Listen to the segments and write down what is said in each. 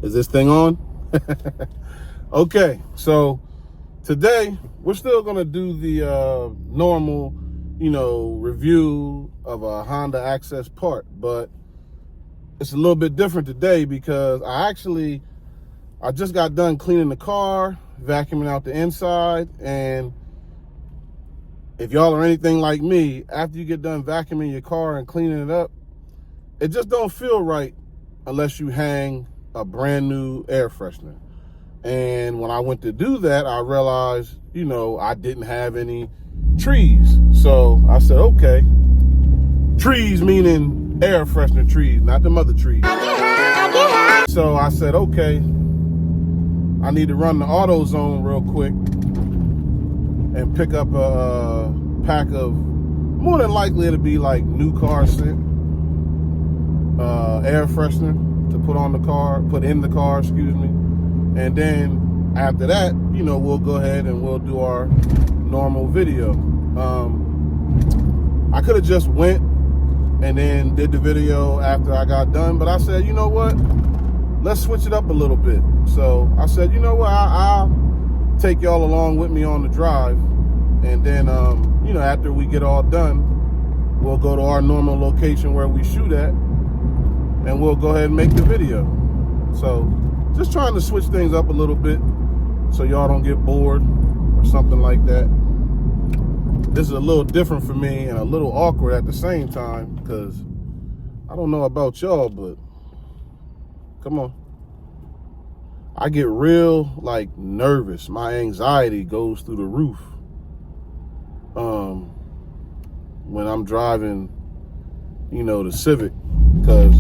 Is this thing on? Okay, so today we're still gonna do the normal, review of a Honda Access part, but it's a little bit different today because I just got done cleaning the car, vacuuming out the inside, and if y'all are anything like me, after you get done vacuuming your car and cleaning it up, it just don't feel right unless you hang a brand new air freshener. And when I went to do that, I realized, I didn't have any trees. So I said, okay, trees meaning air freshener trees, not the mother trees. So I said, okay, I need to run the AutoZone real quick and pick up a pack of, more than likely it'll be like new car scent, air freshener to put in the car, excuse me. And then after that, we'll go ahead and we'll do our normal video. I could have just went and then did the video after I got done, but I said, you know what? Let's switch it up a little bit. So I said, you know what? I'll take y'all along with me on the drive. And then, after we get all done, we'll go to our normal location where we shoot at, and we'll go ahead and make the video. So just trying to switch things up a little bit so y'all don't get bored or something like that. This is a little different for me and a little awkward at the same time because I don't know about y'all, but come on. I get real nervous. My anxiety goes through the roof when I'm driving, the Civic, because,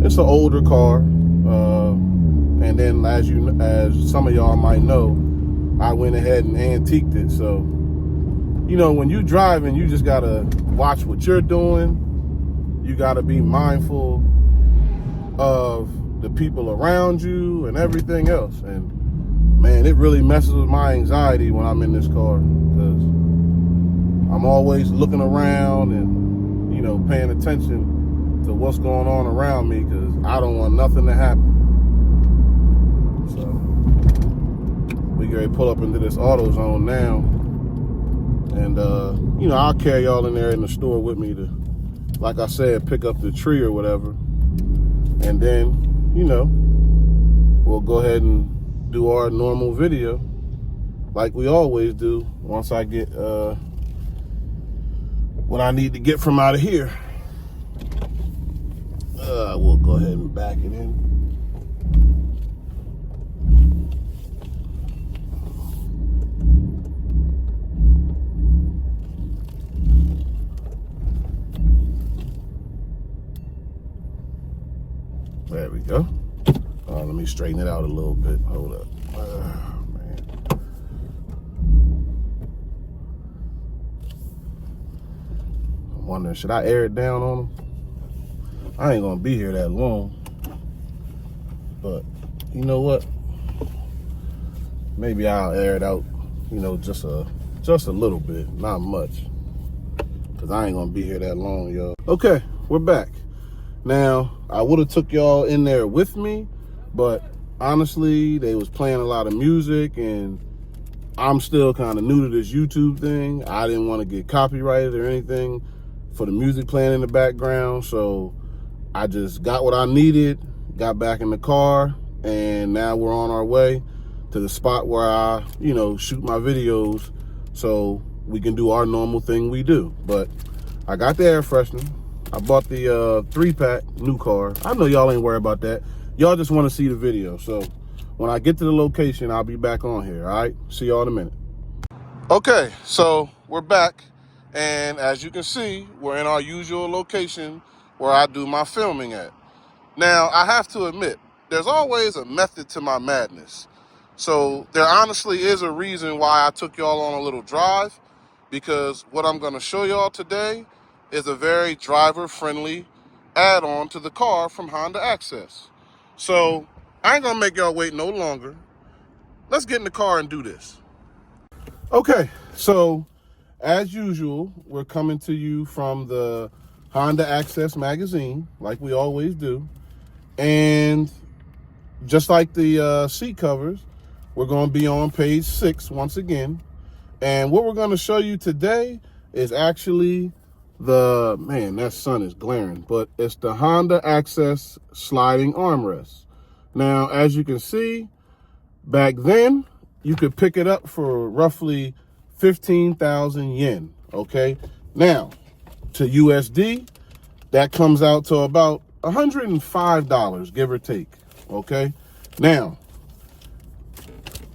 it's an older car. And then as some of y'all might know, I went ahead and antiqued it. So, when you're driving, you just gotta watch what you're doing. You gotta be mindful of the people around you and everything else. And man, it really messes with my anxiety when I'm in this car because I'm always looking around and, paying attention to what's going on around me because I don't want nothing to happen. So we get ready to pull up into this AutoZone now, and I'll carry y'all in there in the store with me to, like I said, pick up the tree or whatever, and then we'll go ahead and do our normal video like we always do once I get what I need to get from out of here. We'll go ahead and back it in. There we go. Let me straighten it out a little bit. Hold up. Man. I'm wondering, should I air it down on them? I ain't gonna be here that long. But you know what? Maybe I'll air it out, just a little bit, not much. Cause I ain't gonna be here that long, y'all. Okay, we're back. Now, I would have took y'all in there with me, but honestly, they was playing a lot of music and I'm still kind of new to this YouTube thing. I didn't want to get copyrighted or anything for the music playing in the background. So I just got what I needed, got back in the car, and now we're on our way to the spot where I, shoot my videos so we can do our normal thing we do. But I got the air freshener. I bought the 3-pack new car. I know y'all ain't worried about that. Y'all just want to see the video. So when I get to the location, I'll be back on here. All right, see y'all in a minute. Okay, so we're back. And as you can see, we're in our usual location where I do my filming at. Now, I have to admit, there's always a method to my madness. So there honestly is a reason why I took y'all on a little drive, because what I'm going to show y'all today is a very driver-friendly add-on to the car from Honda Access. So I ain't going to make y'all wait no longer. Let's get in the car and do this. Okay, so as usual, we're coming to you from the Honda Access magazine, like we always do. And just like the seat covers, we're going to be on page 6 once again. And what we're going to show you today is actually the, man, that sun is glaring, but it's the Honda Access sliding armrest. Now, as you can see, back then, you could pick it up for roughly 15,000 yen, okay? Now, to USD, that comes out to about $105, give or take, okay? Now,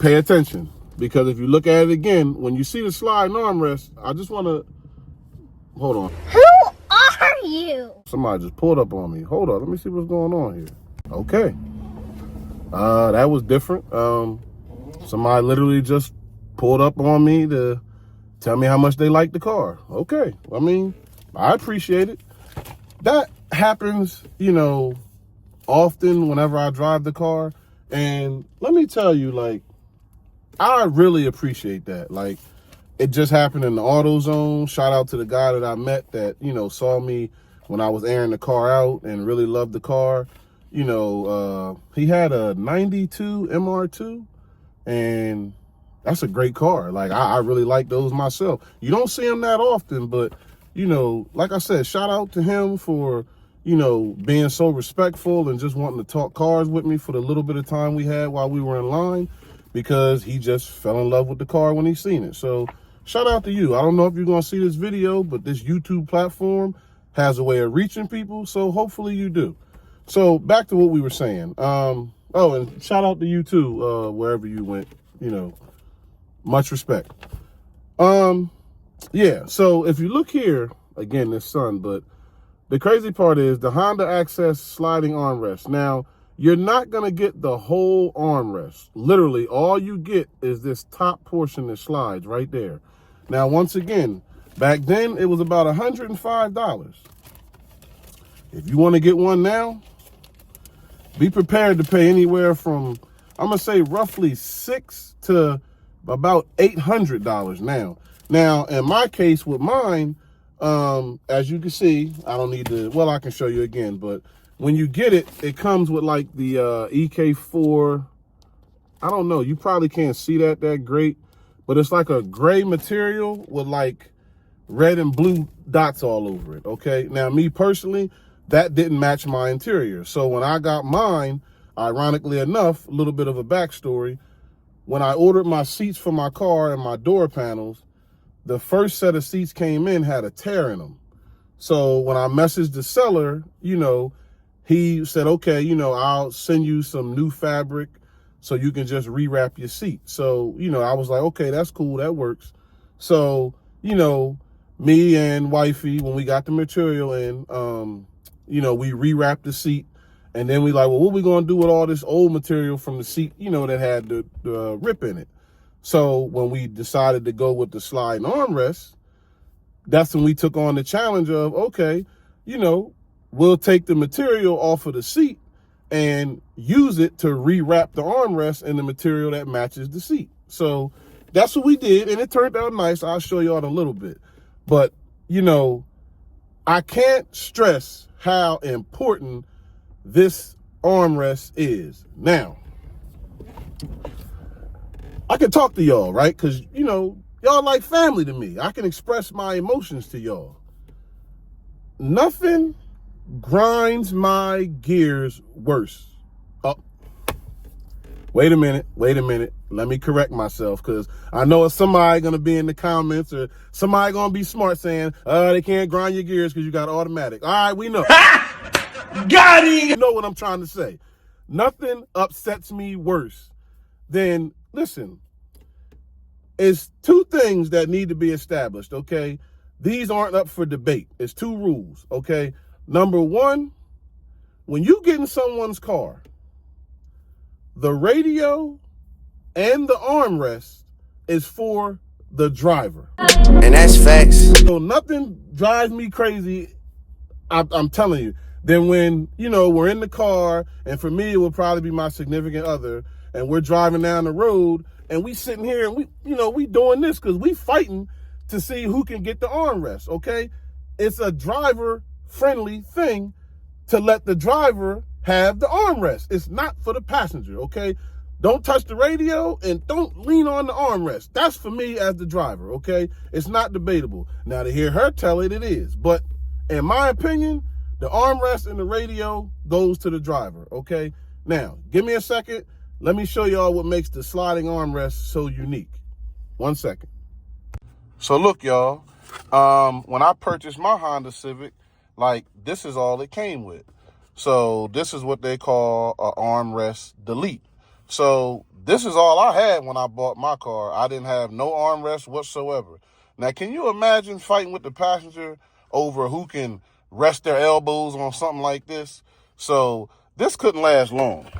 pay attention, because if you look at it again, when you see the sliding armrest, I just want to, hold on. Who are you? Somebody just pulled up on me. Hold on, let me see what's going on here. Okay. That was different. Somebody literally just pulled up on me to tell me how much they like the car. Okay, I mean, I appreciate it. That happens, you know, often whenever I drive the car. And let me tell you, like, I really appreciate that. Like, it just happened in the auto zone. Shout out to the guy that I met that, you know, saw me when I was airing the car out and really loved the car. You know, he had a 92 MR2, and that's a great car. Like, I really like those myself. You don't see them that often, but, you know, like I said, shout out to him for, you know, being so respectful and just wanting to talk cars with me for the little bit of time we had while we were in line, because he just fell in love with the car when he seen it. So shout out to you. I don't know if you're going to see this video, but this YouTube platform has a way of reaching people, so hopefully you do. So back to what we were saying. Oh, and shout out to you too, wherever you went, you know, much respect. Yeah, so if you look here, again, this sun, but the crazy part is the Honda Access sliding armrest. Now, you're not going to get the whole armrest. Literally, all you get is this top portion that slides right there. Now, once again, back then, it was about $105. If you want to get one now, be prepared to pay anywhere from, I'm going to say, roughly $600 to about $800 now. Now, in my case with mine, as you can see, I don't need to, well, I can show you again, but when you get it, it comes with like the EK4. I don't know, you probably can't see that great, but it's like a gray material with like red and blue dots all over it, okay? Now, me personally, that didn't match my interior. So when I got mine, ironically enough, a little bit of a backstory, when I ordered my seats for my car and my door panels, the first set of seats came in had a tear in them. So when I messaged the seller, you know, he said, okay, you know, I'll send you some new fabric so you can just rewrap your seat. So, you know, I was like, okay, that's cool, that works. So, you know, me and wifey, when we got the material in, you know, we rewrapped the seat, and then we like, well, what we gonna do with all this old material from the seat, you know, that had the rip in it? So when we decided to go with the sliding armrest, that's when we took on the challenge of, okay, you know, we'll take the material off of the seat and use it to rewrap the armrest in the material that matches the seat. So that's what we did, and it turned out nice. I'll show y'all in a little bit. But, you know, I can't stress how important this armrest is. Now, I can talk to y'all, right? Because, you know, y'all like family to me. I can express my emotions to y'all. Nothing grinds my gears worse. Oh, wait a minute. Let me correct myself, because I know it's somebody going to be in the comments or somebody going to be smart saying, they can't grind your gears because you got automatic. All right, we know. Got him! You know what I'm trying to say. Nothing upsets me worse than, listen, it's two things that need to be established, okay? These aren't up for debate. It's two rules, okay? Number one, when you get in someone's car, the radio and the armrest is for the driver. And that's facts. So nothing drives me crazy, I'm telling you, than when, you know, we're in the car, and for me, it would probably be my significant other, and we're driving down the road, and we sitting here, and we, you know, we doing this because we fighting to see who can get the armrest, okay? It's a driver-friendly thing to let the driver have the armrest. It's not for the passenger, okay? Don't touch the radio and don't lean on the armrest. That's for me as the driver, okay? It's not debatable. Now, to hear her tell it, it is. But in my opinion, the armrest and the radio goes to the driver, okay? Now, give me a second. Let me show y'all what makes the sliding armrest so unique. 1 second. So look, y'all, when I purchased my Honda Civic, like, this is all it came with. So this is what they call an armrest delete. So this is all I had when I bought my car. I didn't have no armrest whatsoever. Now, can you imagine fighting with the passenger over who can rest their elbows on something like this? So this couldn't last long.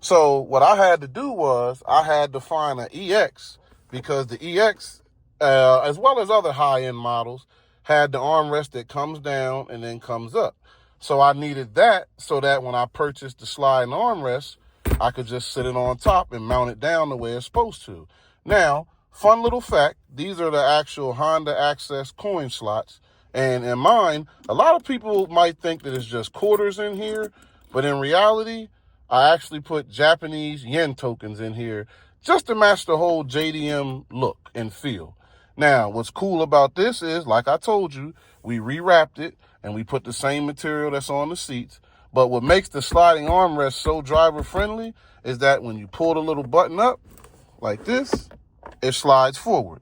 So what I had to do was I had to find an EX, because the EX, as well as other high-end models, had the armrest that comes down and then comes up. So I needed that so that when I purchased the sliding armrest, I could just sit it on top and mount it down the way it's supposed to. Now, fun little fact, these are the actual Honda Access coin slots. And in mine, a lot of people might think that it's just quarters in here, but in reality, I actually put Japanese yen tokens in here just to match the whole JDM look and feel. Now, what's cool about this is, like I told you, we rewrapped it and we put the same material that's on the seats. But what makes the sliding armrest so driver friendly is that when you pull the little button up like this, it slides forward.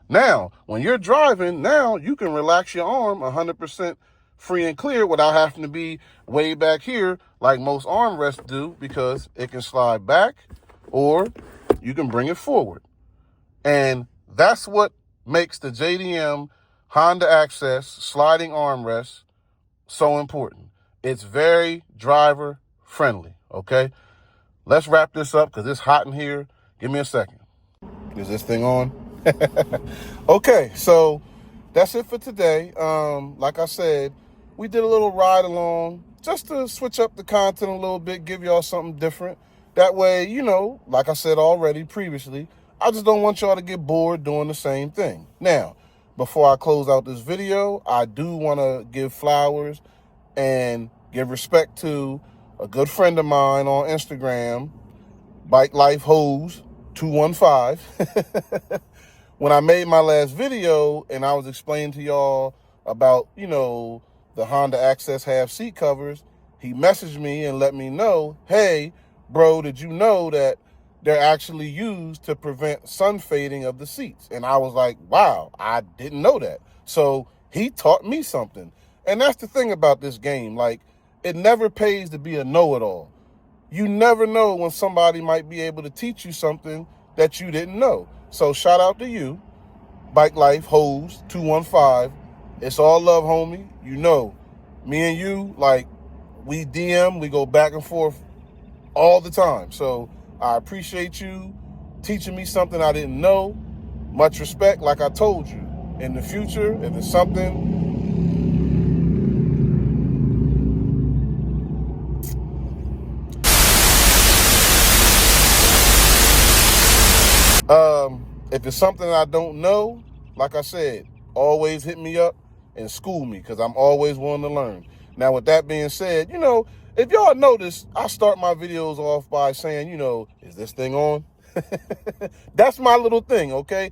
Now, when you're driving, now you can relax your arm 100% free and clear without having to be way back here like most armrests do, because it can slide back or you can bring it forward. And that's what makes the JDM Honda Access sliding armrest so important. It's very driver friendly, okay? Let's wrap this up because it's hot in here. Give me a second. Is this thing on? Okay, so that's it for today. Like I said, we did a little ride along just to switch up the content a little bit, give y'all something different. That way, you know, like I said already previously, I just don't want y'all to get bored doing the same thing. Now, before I close out this video, I do want to give flowers and give respect to a good friend of mine on Instagram, Bike Life Hose 215. When I made my last video and I was explaining to y'all about, you know, the Honda Access half seat covers, he messaged me and let me know, hey, bro, did you know that they're actually used to prevent sun fading of the seats? And I was like, wow, I didn't know that. So he taught me something. And that's the thing about this game. Like, it never pays to be a know-it-all. You never know when somebody might be able to teach you something that you didn't know. So shout out to you, Bike Life Hose 215. It's all love, homie. You know, me and you, like, we DM, we go back and forth all the time. So I appreciate you teaching me something I didn't know. Much respect. Like I told you, in the future, if it's something if it's something I don't know, like I said, always hit me up and school me, because I'm always willing to learn. Now, with that being said, you know, if y'all notice, I start my videos off by saying, you know, is this thing on? That's my little thing, okay?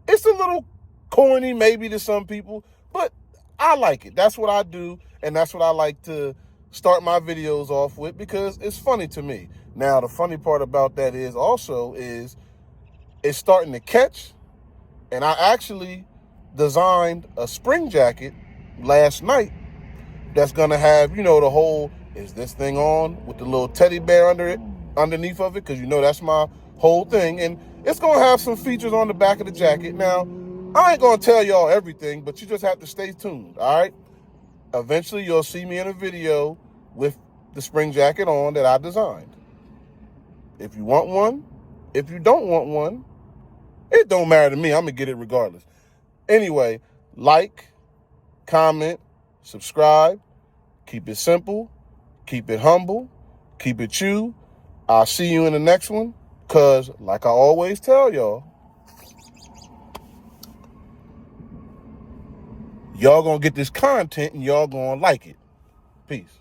It's a little corny maybe to some people, but I like it. That's what I do, and that's what I like to start my videos off with, because it's funny to me. Now, the funny part about that is also is it's starting to catch, and I actually designed a spring jacket last night that's gonna have, you know, the whole is this thing on with the little teddy bear underneath of it, because you know that's my whole thing. And it's gonna have some features on the back of the jacket. Now, I ain't gonna tell y'all everything, but you just have to stay tuned, all right? Eventually you'll see me in a video with the spring jacket on that I designed. If you want one, if you don't want one, it don't matter to me. I'm gonna get it regardless. Anyway, like, comment, subscribe, keep it simple, keep it humble, keep it you. I'll see you in the next one, because like I always tell y'all, y'all gonna get this content and y'all gonna like it. Peace.